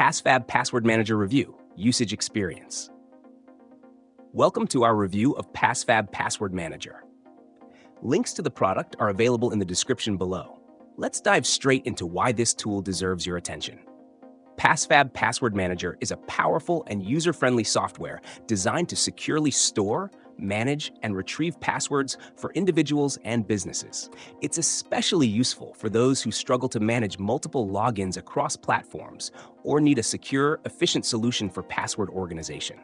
PassFab Password Manager Review, Usage Experience. Welcome to our review of PassFab Password Manager. Links to the product are available in the description below. Let's dive straight into why this tool deserves your attention. PassFab Password Manager is a powerful and user-friendly software designed to securely store, manage, and retrieve passwords for individuals and businesses. It's especially useful for those who struggle to manage multiple logins across platforms or need a secure, efficient solution for password organization.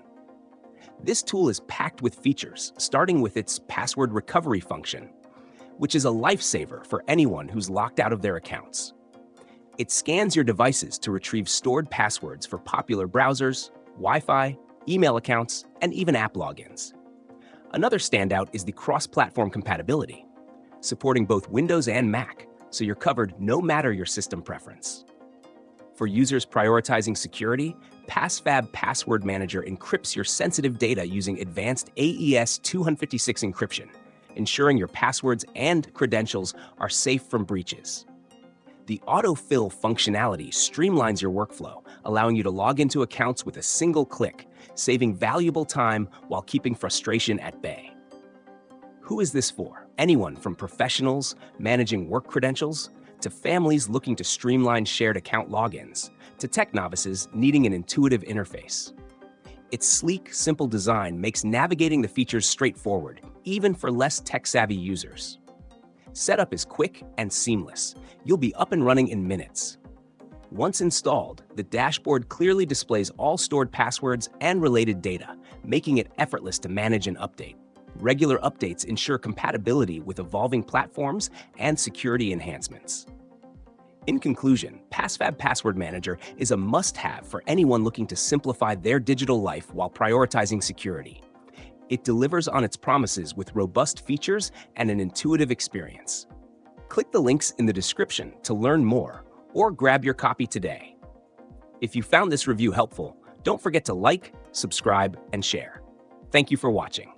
This tool is packed with features, starting with its password recovery function, which is a lifesaver for anyone who's locked out of their accounts. It scans your devices to retrieve stored passwords for popular browsers, Wi-Fi, email accounts, and even app logins. Another standout is the cross-platform compatibility, supporting both Windows and Mac, so you're covered no matter your system preference. For users prioritizing security, PassFab Password Manager encrypts your sensitive data using advanced AES 256 encryption, ensuring your passwords and credentials are safe from breaches. The autofill functionality streamlines your workflow, allowing you to log into accounts with a single click, saving valuable time while keeping frustration at bay. Who is this for? Anyone from professionals managing work credentials, to families looking to streamline shared account logins, to tech novices needing an intuitive interface. Its sleek, simple design makes navigating the features straightforward, even for less tech-savvy users. Setup is quick and seamless. You'll be up and running in minutes. Once installed, the dashboard clearly displays all stored passwords and related data, making it effortless to manage and update. Regular updates ensure compatibility with evolving platforms and security enhancements. In conclusion, PassFab Password Manager is a must-have for anyone looking to simplify their digital life while prioritizing security. It delivers on its promises with robust features and an intuitive experience. Click the links in the description to learn more or grab your copy today. If you found this review helpful, don't forget to like, subscribe, and share. Thank you for watching.